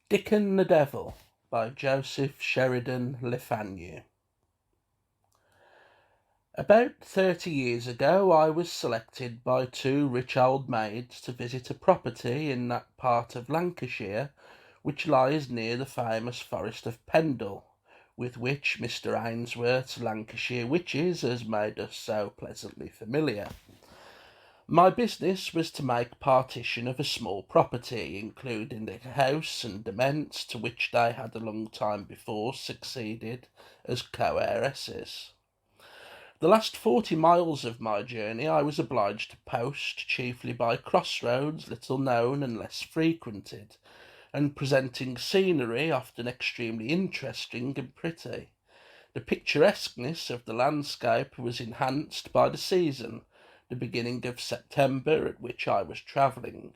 Dickon the Devil by Thomas Sheridan Le Fanu. About 30 years ago I was selected by two rich old maids to visit a property in that part of Lancashire which lies near the famous forest of Pendle, with which Mr. Ainsworth's Lancashire Witches has made us so pleasantly familiar. My business was to make partition of a small property, including the house and demesnes to which they had a long time before succeeded as co-heiresses. The last 40 miles of my journey I was obliged to post, chiefly by crossroads little known and less frequented, and presenting scenery often extremely interesting and pretty. The picturesqueness of the landscape was enhanced by the season, the beginning of September, at which I was travelling.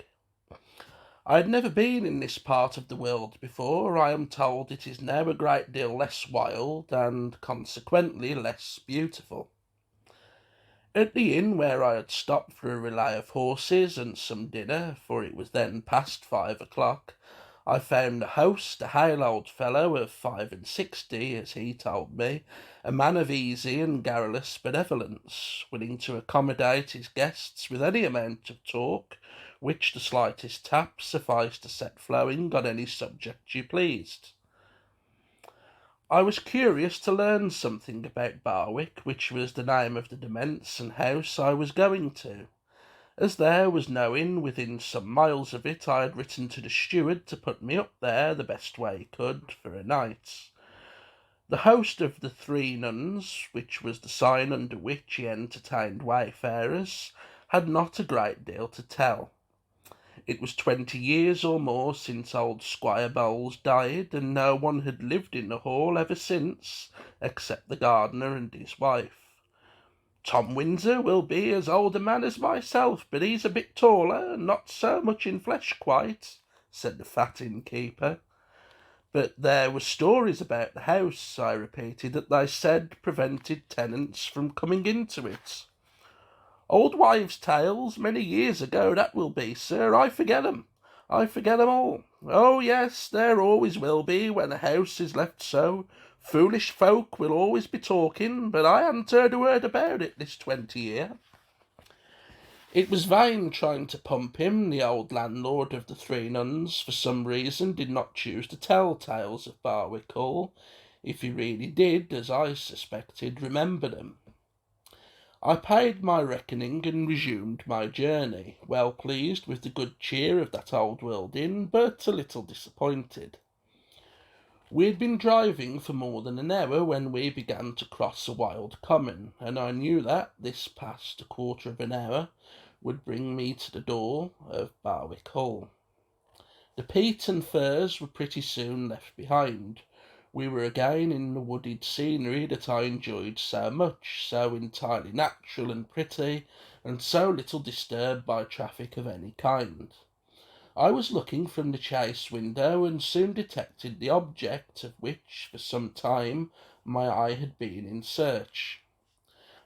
I had never been in this part of the world before. I am told it is now a great deal less wild and consequently less beautiful. At the inn where I had stopped for a relay of horses and some dinner, for it was then past 5 o'clock, I found the host, a hale old fellow of 65, as he told me, a man of easy and garrulous benevolence, willing to accommodate his guests with any amount of talk, which the slightest tap sufficed to set flowing on any subject you pleased. I was curious to learn something about Barwick, which was the name of the demesne and house I was going to. As there was no inn within some miles of it, I had written to the steward to put me up there the best way he could for a night. The host of the Three Nuns, which was the sign under which he entertained wayfarers, had not a great deal to tell. It was 20 years or more since old Squire Bowles died, and no one had lived in the hall ever since, except the gardener and his wife. Tom Windsor will be as old a man as myself, but he's a bit taller, and not so much in flesh quite, said the fat innkeeper. But there were stories about the house, I repeated, that they said prevented tenants from coming into it. Old wives' tales, many years ago that will be, sir. I forget 'em all. Oh, yes, there always will be when a house is left so. Foolish folk will always be talking, but I hadn't heard a word about it this 20 year. It was vain trying to pump him. The old landlord of the Three Nuns, for some reason, did not choose to tell tales of Barwick Hall, if he really did, as I suspected, remember them. I paid my reckoning and resumed my journey, well pleased with the good cheer of that old world inn, but a little disappointed. We had been driving for more than an hour when we began to cross a wild common, and I knew that this past a quarter of an hour would bring me to the door of Barwick Hall. The peat and furze were pretty soon left behind. We were again in the wooded scenery that I enjoyed so much, so entirely natural and pretty, and so little disturbed by traffic of any kind. I was looking from the chaise window, and soon detected the object of which, for some time, my eye had been in search.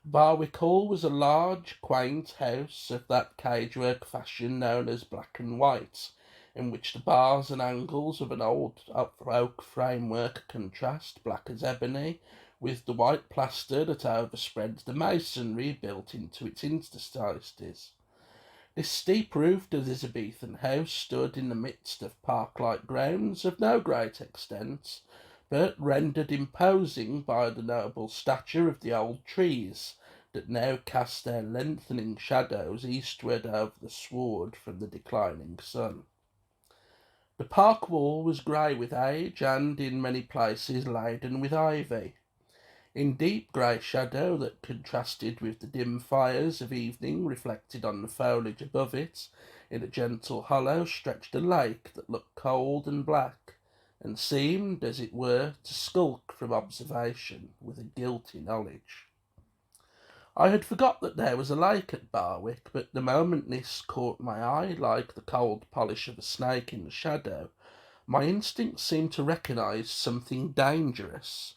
Barwick Hall was a large, quaint house of that cagework fashion known as black and white, in which the bars and angles of an old oak framework contrast, black as ebony, with the white plaster that overspreads the masonry built into its interstices. This steep-roofed Elizabethan house stood in the midst of park-like grounds of no great extent, but rendered imposing by the noble stature of the old trees that now cast their lengthening shadows eastward over the sward from the declining sun. The park wall was grey with age, and in many places laden with ivy. In deep grey shadow that contrasted with the dim fires of evening reflected on the foliage above it, in a gentle hollow stretched a lake that looked cold and black, and seemed, as it were, to skulk from observation with a guilty knowledge. I had forgot that there was a lake at Barwick, but the moment this caught my eye, like the cold polish of a snake in the shadow, my instinct seemed to recognise something dangerous,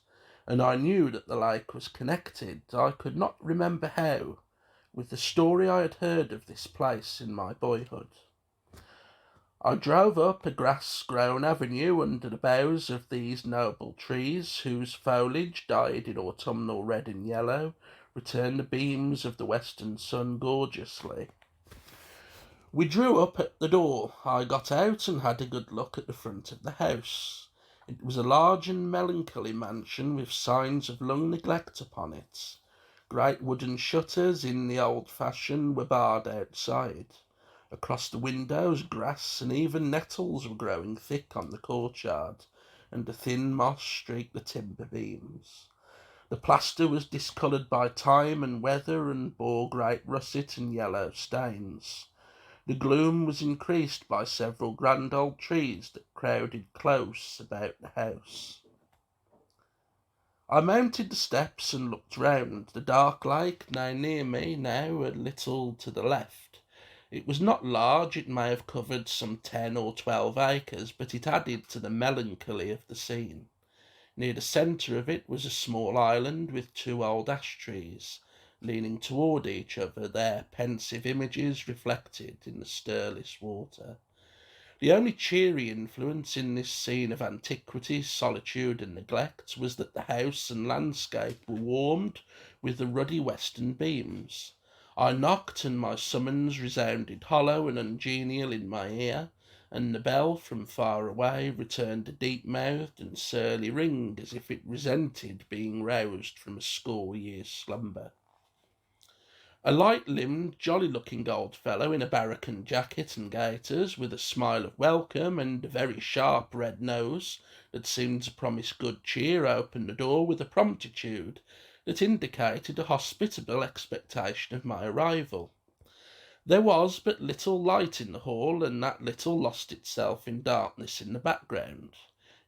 and I knew that the lake was connected, I could not remember how, with the story I had heard of this place in my boyhood. I drove up a grass-grown avenue under the boughs of these noble trees, whose foliage, dyed in autumnal red and yellow, returned the beams of the western sun gorgeously. We drew up at the door. I got out and had a good look at the front of the house. It was a large and melancholy mansion with signs of long neglect upon it. Great wooden shutters in the old fashion were barred outside. Across the windows grass and even nettles were growing thick on the courtyard, and a thin moss streaked the timber beams. The plaster was discoloured by time and weather and bore great russet and yellow stains. The gloom was increased by several grand old trees that crowded close about the house. I mounted the steps and looked round. The dark lake, now near me, now a little to the left. It was not large, it may have covered some 10 or 12 acres, but it added to the melancholy of the scene. Near the centre of it was a small island with 2 old ash trees, leaning toward each other, their pensive images reflected in the stirless water. The only cheery influence in this scene of antiquity, solitude, and neglect was that the house and landscape were warmed with the ruddy western beams. I knocked, and my summons resounded hollow and ungenial in my ear, and the bell from far away returned a deep-mouthed and surly ring, as if it resented being roused from a score-years' slumber. A light-limbed, jolly-looking old fellow in a barracan jacket and gaiters, with a smile of welcome and a very sharp red nose that seemed to promise good cheer, opened the door with a promptitude that indicated a hospitable expectation of my arrival. There was but little light in the hall, and that little lost itself in darkness in the background.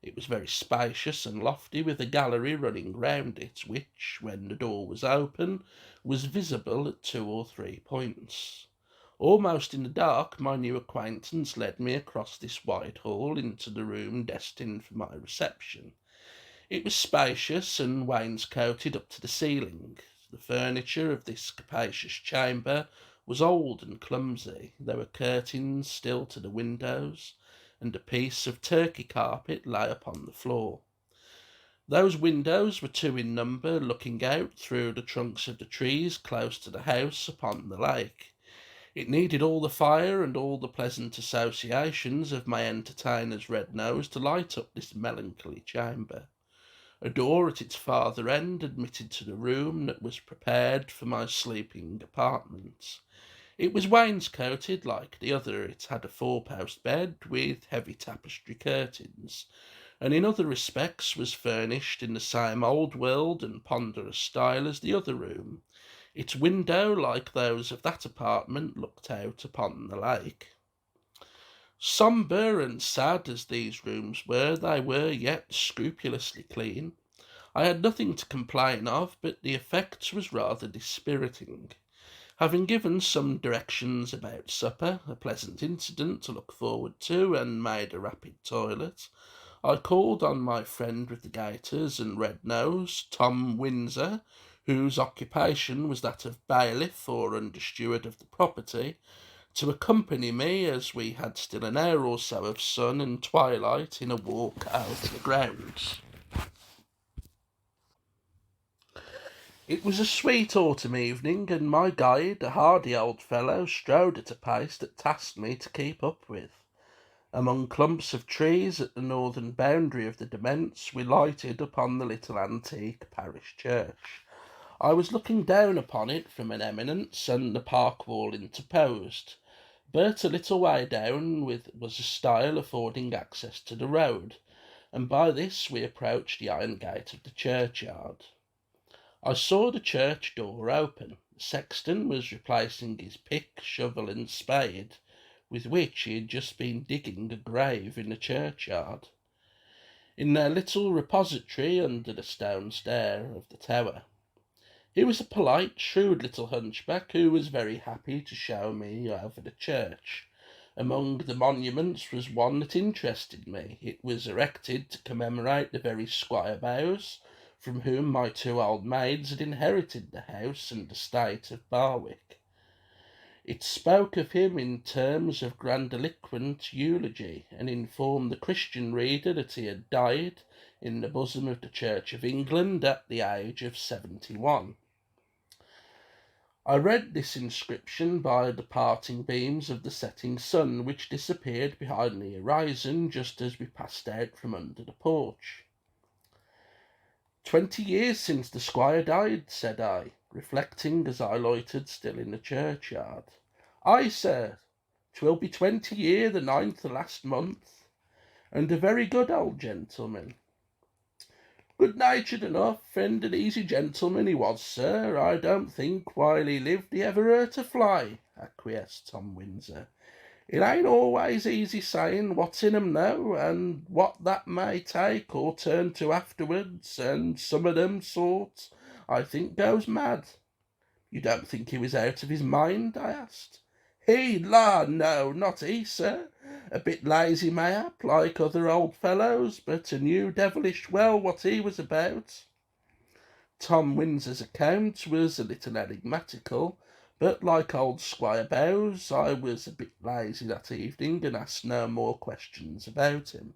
It was very spacious and lofty, with a gallery running round it, which, when the door was open, was visible at 2 or 3 points. Almost in the dark, my new acquaintance led me across this wide hall into the room destined for my reception. It was spacious and wainscoted up to the ceiling. The furniture of this capacious chamber was old and clumsy. There were curtains still to the windows, and a piece of Turkey carpet lay upon the floor. Those windows were 2 in number, looking out through the trunks of the trees close to the house upon the lake. It needed all the fire and all the pleasant associations of my entertainer's red nose to light up this melancholy chamber. A door at its farther end admitted to the room that was prepared for my sleeping apartments. It was wainscoted like the other. It had a 4-post bed with heavy tapestry curtains, and in other respects was furnished in the same old-world and ponderous style as the other room. Its window, like those of that apartment, looked out upon the lake. Sombre and sad as these rooms were, they were yet scrupulously clean. I had nothing to complain of, but the effect was rather dispiriting. Having given some directions about supper, a pleasant incident to look forward to, and made a rapid toilet, I called on my friend with the gaiters and red nose, Tom Windsor, whose occupation was that of bailiff or under steward of the property, to accompany me, as we had still an hour or so of sun and twilight, in a walk out of the grounds. It was a sweet autumn evening, and my guide, a hardy old fellow, strode at a pace that tasked me to keep up with. Among clumps of trees at the northern boundary of the demesne, we lighted upon the little antique parish church. I was looking down upon it from an eminence, and the park wall interposed, but a little way down was a stile affording access to the road, and by this we approached the iron gate of the churchyard. I saw the church door open. The sexton was replacing his pick, shovel, and spade, with which he had just been digging a grave in the churchyard. In their little repository under the stone stair of the tower, he was a polite, shrewd little hunchback who was very happy to show me over the church. Among the monuments was one that interested me. It was erected to commemorate the very Squire Bowes, from whom my 2 old maids had inherited the house and estate of Barwick. It spoke of him in terms of grandiloquent eulogy, and informed the Christian reader that he had died in the bosom of the Church of England at the age of 71. I read this inscription by the parting beams of the setting sun, which disappeared behind the horizon just as we passed out from under the porch. 20 years since the squire died, said I, reflecting as I loitered still in the churchyard. Ay, sir, 'twill be 20 year the 9th of last month, and a very good old gentleman. Good-natured enough, and an easy gentleman he was, sir. I don't think while he lived he ever hurt a fly, acquiesced Tom Windsor. It ain't always easy saying what's in 'em now, and what that may take or turn to afterwards, and some of them sorts, I think, goes mad. You don't think he was out of his mind? I asked. He? La, no, not he, sir. A bit lazy mayhap, like other old fellows, but knew devilish well what he was about. Tom Windsor's account was a little enigmatical, but like old Squire Bowes, I was a bit lazy that evening and asked no more questions about him.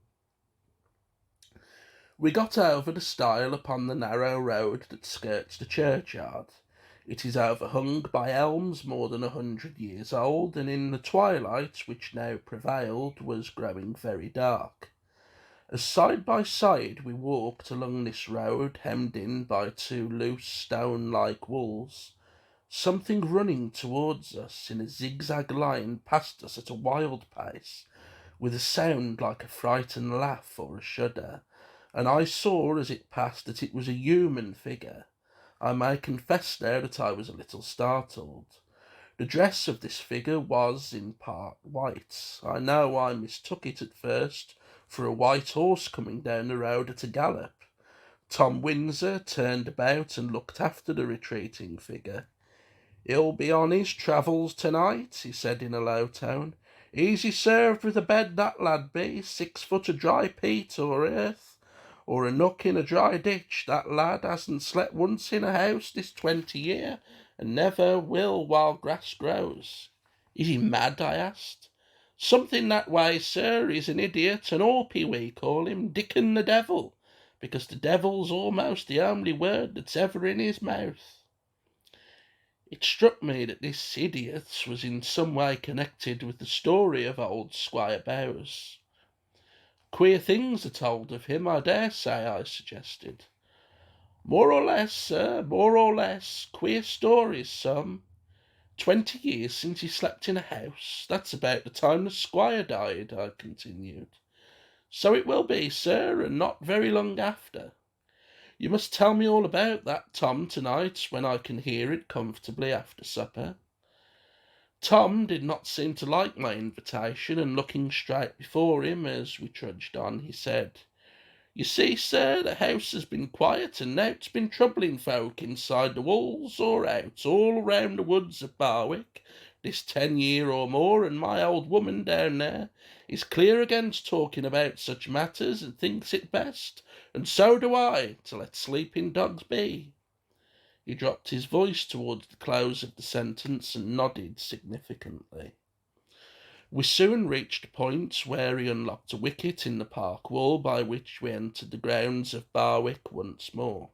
We got over the stile upon the narrow road that skirts the churchyard. It is overhung by elms more than 100 years old, and in the twilight which now prevailed was growing very dark. As side by side we walked along this road, hemmed in by two loose stone-like walls, something running towards us in a zigzag line passed us at a wild pace, with a sound like a frightened laugh or a shudder, and I saw as it passed that it was a human figure. I may confess now that I was a little startled. The dress of this figure was in part white. I know I mistook it at first for a white horse coming down the road at a gallop. Tom Windsor turned about and looked after the retreating figure. He'll be on his travels tonight, he said in a low tone. Easy served with a bed, that lad be, 6 foot of dry peat or earth, or a nook in a dry ditch. That lad hasn't slept once in a house this 20 year, and never will while grass grows. Is he mad? I asked. Something that way, sir. He's an idiot, an awpy we call him, Dickon the Devil, because the devil's almost the only word that's ever in his mouth. It struck me that this idiot was in some way connected with the story of old Squire Bowes. Queer things are told of him, I dare say, I suggested. More or less, sir, more or less. Queer stories, some. 20 years since he slept in a house. That's about the time the squire died, I continued. So it will be, sir, and not very long after. You must tell me all about that, Tom, tonight, when I can hear it comfortably after supper. Tom did not seem to like my invitation, and looking straight before him as we trudged on, he said, You see, sir, the house has been quiet, and nowt's been troubling folk inside the walls or out, all round the woods of Barwick, this 10 year or more, and my old woman down there is clear against talking about such matters, and thinks it best, and so do I, to let sleeping dogs be. He dropped his voice towards the close of the sentence and nodded significantly. We soon reached a point where he unlocked a wicket in the park wall by which we entered the grounds of Barwick once more.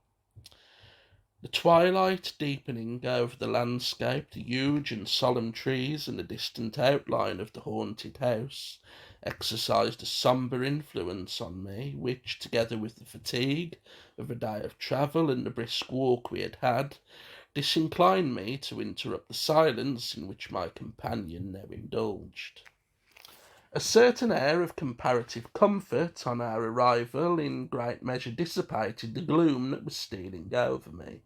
The twilight deepening over the landscape, the huge and solemn trees, and the distant outline of the haunted house exercised a sombre influence on me, which, together with the fatigue of a day of travel and the brisk walk we had had, disinclined me to interrupt the silence in which my companion now indulged. A certain air of comparative comfort on our arrival in great measure dissipated the gloom that was stealing over me.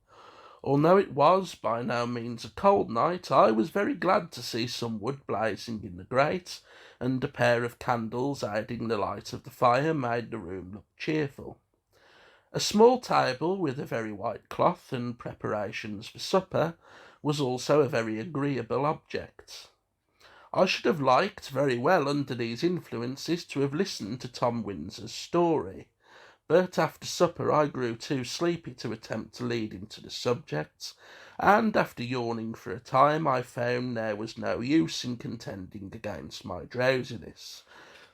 Although it was by no means a cold night, I was very glad to see some wood blazing in the grate, and a pair of candles aiding the light of the fire made the room look cheerful. A small table with a very white cloth and preparations for supper was also a very agreeable object. I should have liked very well under these influences to have listened to Tom Windsor's story, but after supper I grew too sleepy to attempt to lead him to the subject, and after yawning for a time, I found there was no use in contending against my drowsiness.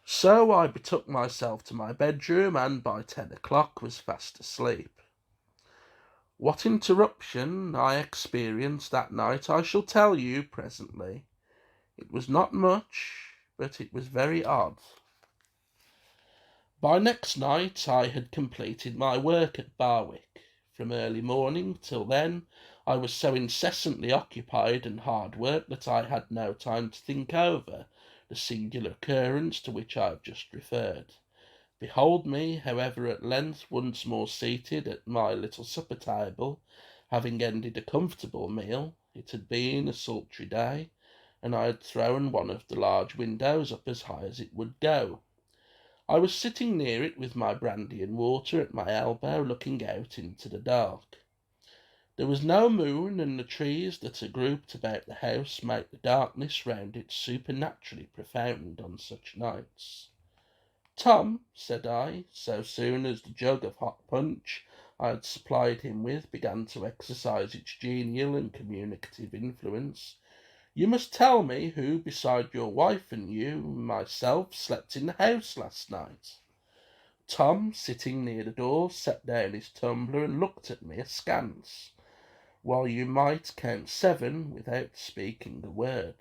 So I betook myself to my bedroom, and by 10 o'clock was fast asleep. What interruption I experienced that night I shall tell you presently. It was not much, but it was very odd. By next night I had completed my work at Barwick. From early morning till then I was so incessantly occupied and hard worked that I had no time to think over the singular occurrence to which I have just referred. Behold me, however, at length once more seated at my little supper table, having ended a comfortable meal. It had been a sultry day, and I had thrown one of the large windows up as high as it would go. I was sitting near it with my brandy and water at my elbow, looking out into the dark. There was no moon, and the trees that are grouped about the house make the darkness round it supernaturally profound on such nights. "Tom," said I, so soon as the jug of hot punch I had supplied him with began to exercise its genial and communicative influence, "you must tell me who beside your wife and you and myself slept in the house last night." Tom, sitting near the door, set down his tumbler and looked at me askance, while you might count 7 without speaking a word.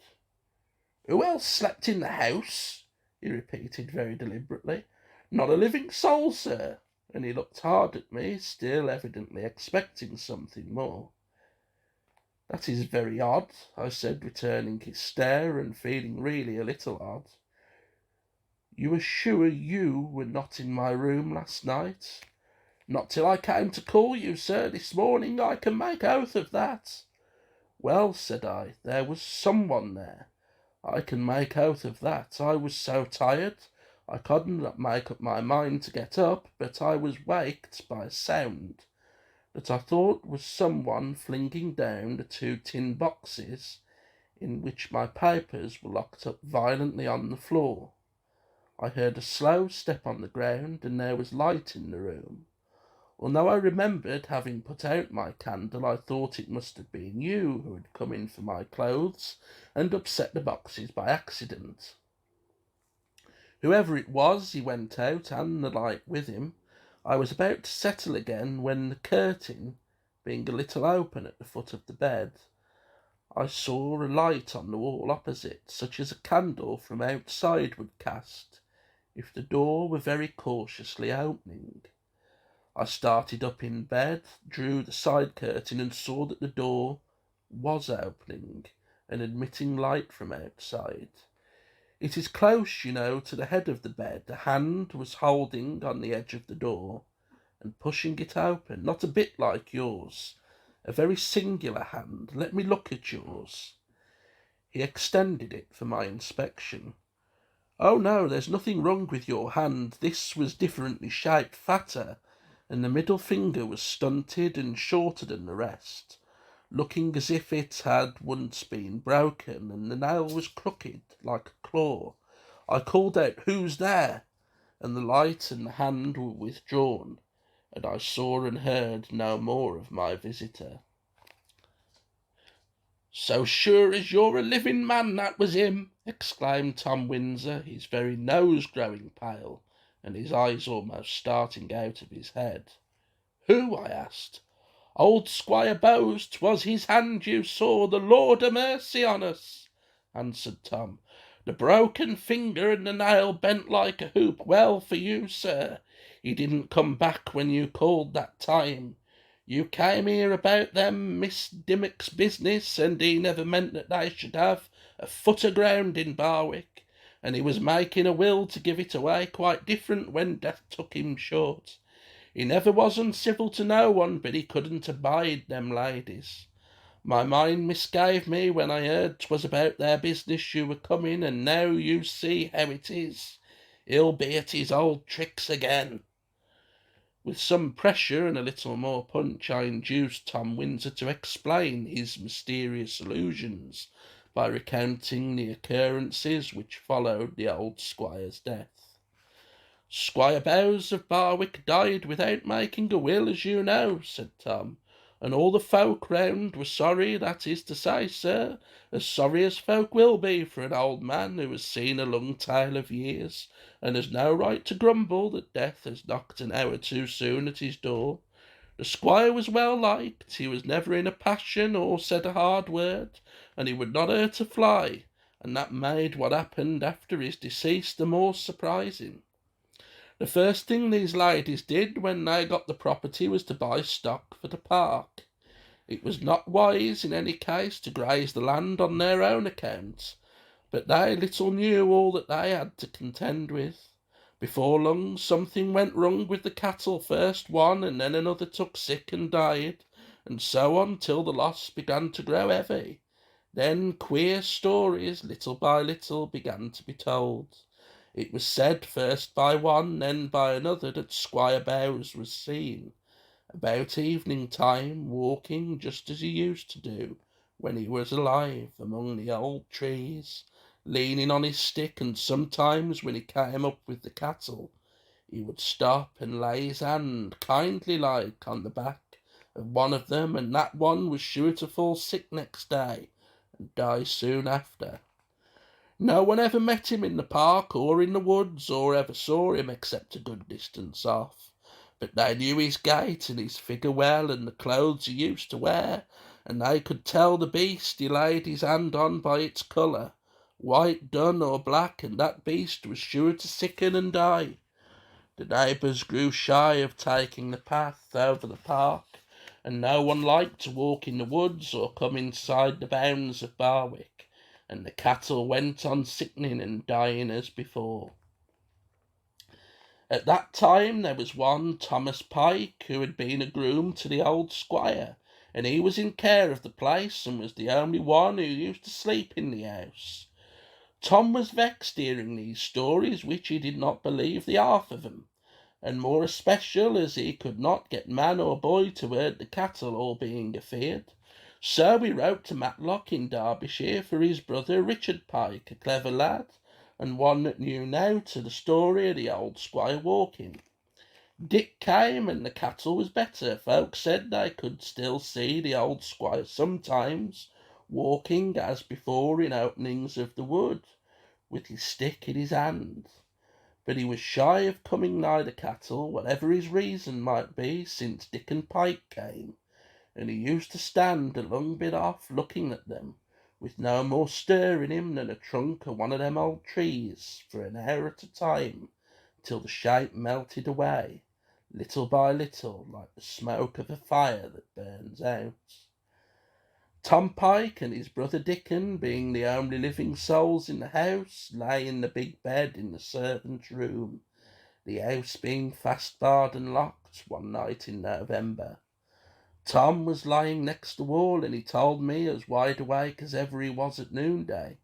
"Who else slept in the house?" he repeated very deliberately. "Not a living soul, sir," and he looked hard at me, still evidently expecting something more. "That is very odd," I said, returning his stare and feeling really a little odd. "You are sure you were not in my room last night?" "Not till I came to call you, sir, this morning. I can make oath of that." "Well," said I, "there was someone there. I can make oath of that. I was so tired I could not make up my mind to get up, but I was waked by a sound that I thought was someone flinging down the 2 tin boxes in which my papers were locked up violently on the floor. I heard a slow step on the ground, and there was light in the room. Although I remembered having put out my candle, I thought it must have been you who had come in for my clothes and upset the boxes by accident. Whoever it was, he went out, and the light with him. I was about to settle again, when the curtain, being a little open at the foot of the bed, I saw a light on the wall opposite, such as a candle from outside would cast if the door were very cautiously opening. I started up in bed, drew the side curtain, and saw that the door was opening and admitting light from outside. It is close, you know, to the head of the bed. A hand was holding on the edge of the door and pushing it open, not a bit like yours. A very singular hand. Let me look at yours." He extended it for my inspection. "Oh no, there's nothing wrong with your hand. This was differently shaped, fatter, and the middle finger was stunted and shorter than the rest, looking as if it had once been broken, and the nail was crooked like a claw. I called out, 'Who's there?' and the light and the hand were withdrawn, and I saw and heard no more of my visitor." "So sure as you're a living man, that was him!" exclaimed Tom Windsor, his very nose growing pale, and his eyes almost starting out of his head. "Who?" I asked. "Old Squire Bowes. 'Twas his hand you saw. The Lord a mercy on us!" answered Tom. "The broken finger and the nail bent like a hoop. Well for you, sir, he didn't come back when you called that time. You came here about them Miss Dimmock's business, and he never meant that they should have a foot of ground in Barwick, and he was making a will to give it away quite different when death took him short. He never was uncivil to no one, but he couldn't abide them ladies. My mind misgave me when I heard 'twas about their business you were coming, and now you see how it is. He'll be at his old tricks again." With some pressure and a little more punch, I induced Tom Windsor to explain his mysterious allusions by recounting the occurrences which followed the old squire's death. "Squire Bowes of Barwick died without making a will, as you know," said Tom. and all the folk round were sorry, that is to say, sir, as sorry as folk will be for an old man who has seen a long tale of years, and has no right to grumble that death has knocked an hour too soon at his door. The squire was well liked, he was never in a passion or said a hard word, and he would not hurt a fly, and that made what happened after his decease the more surprising. The first thing these ladies did when they got the property was to buy stock for the park. It was not wise in any case to graze the land on their own account, but they little knew all that they had to contend with. Before long something went wrong with the cattle. First one and then another took sick and died, and so on till the loss began to grow heavy. Then queer stories, little by little, began to be told. It was said first by one, then by another, that Squire Bowes was seen, about evening time, walking just as he used to do when he was alive, among the old trees, leaning on his stick, and sometimes when he came up with the cattle, he would stop and lay his hand kindly like on the back of one of them, and that one was sure to fall sick next day and die soon after. No one ever met him in the park or in the woods, or ever saw him except a good distance off, but they knew his gait and his figure well, and the clothes he used to wear, and they could tell the beast he laid his hand on by its colour, white, dun, or black, and that beast was sure to sicken and die. The neighbours grew shy of taking the path over the park, and no one liked to walk in the woods or come inside the bounds of Barwick, and the cattle went on sickening and dying as before. At that time there was one Thomas Pike, who had been a groom to the old squire, and he was in care of the place, and was the only one who used to sleep in the house. Tom was vexed hearing these stories, which he did not believe the half of them, and more especial as he could not get man or boy to herd the cattle, all being afeard. So he wrote to Matlock in Derbyshire for his brother Richard Pike, a clever lad, and one that knew now to the story of the old squire walking. Dick came, and the cattle was better. Folk said they could still see the old squire sometimes walking as before in openings of the wood, with his stick in his hand. But he was shy of coming nigh the cattle, whatever his reason might be, since Dickon Pike came, and he used to stand a long bit off looking at them, with no more stir in him than a trunk of one of them old trees, for an hour at a time, till the shape melted away, little by little, like the smoke of a fire that burns out. Tom Pike and his brother Dickon, being the only living souls in the house, lay in the big bed in the servants' room, the house being fast barred and locked, one night in November. Tom was lying next the wall, and he told me, as wide awake as ever he was at noonday,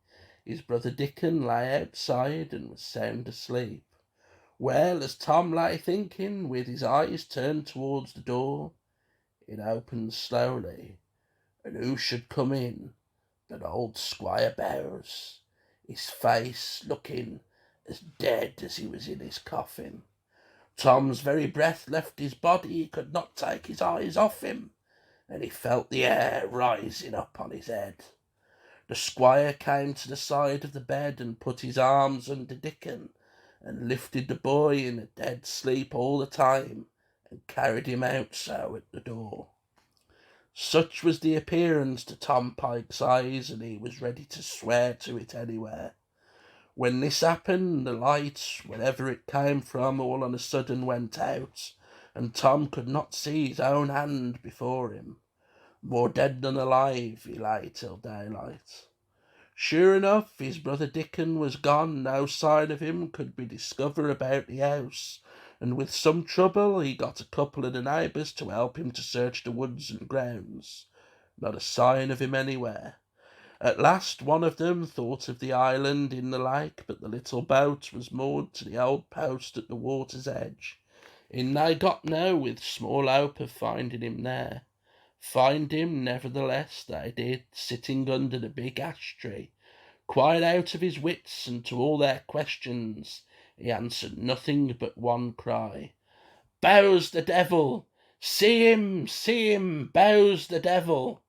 his brother Dickon lay outside and was sound asleep. Well, as Tom lay thinking, with his eyes turned towards the door, it opened slowly, and who should come in but old Squire Bowes, his face looking as dead as he was in his coffin. Tom's very breath left his body, he could not take his eyes off him, and he felt the air rising up on his head. The squire came to the side of the bed and put his arms under Dickon, and lifted the boy in a dead sleep all the time, and carried him out so at the door. Such was the appearance to Tom Pike's eyes, and he was ready to swear to it anywhere. When this happened, the light, wherever it came from, all on a sudden went out, and Tom could not see his own hand before him. More dead than alive, he lay till daylight. Sure enough, his brother Dickon was gone. No sign of him could be discovered about the house, and with some trouble he got a couple of the neighbours to help him to search the woods and grounds. Not a sign of him anywhere. At last one of them thought of the island in the lake, but the little boat was moored to the old post at the water's edge. In they got now, with small hope of finding him there. Find him, nevertheless, they did, sitting under the big ash tree, quite out of his wits, and to all their questions he answered nothing but one cry: "Bowes the devil! See him, bows the devil.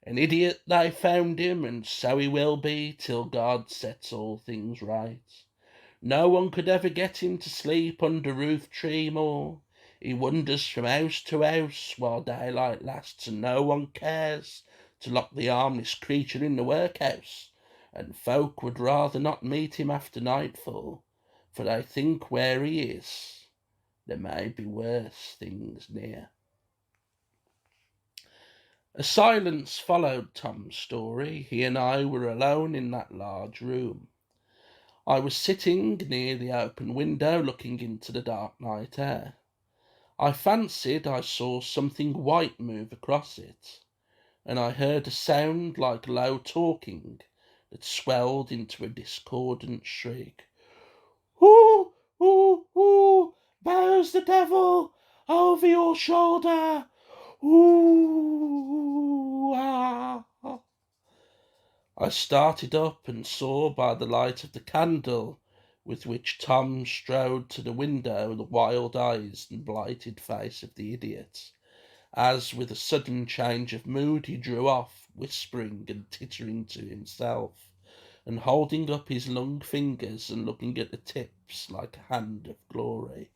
An idiot they found him, and so he will be till God sets all things right. No one could ever get him to sleep under roof tree more. He wanders from house to house while daylight lasts, and no one cares to lock the harmless creature in the workhouse. And folk would rather not meet him after nightfall, for they think where he is, there may be worse things near. A silence followed Tom's story. He and I were alone in that large room. I was sitting near the open window looking into the dark night air. I fancied I saw something white move across it, and I heard a sound like low talking that swelled into a discordant shriek. "Ooh, ooh, ooh, bows the devil over your shoulder! Ooh, ah!" I started up and saw by the light of the candle with which Tom strode to the window the wild eyes and blighted face of the idiot, as with a sudden change of mood he drew off, whispering and tittering to himself, and holding up his long fingers and looking at the tips like a hand of glory.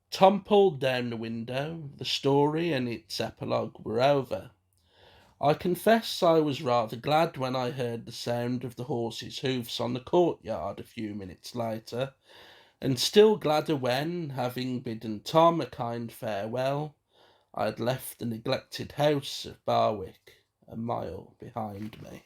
Tom pulled down the window. The story and its epilogue were over. I confess I was rather glad when I heard the sound of the horses' hoofs on the courtyard a few minutes later, and still gladder when, having bidden Tom a kind farewell, I had left the neglected house of Barwick a mile behind me.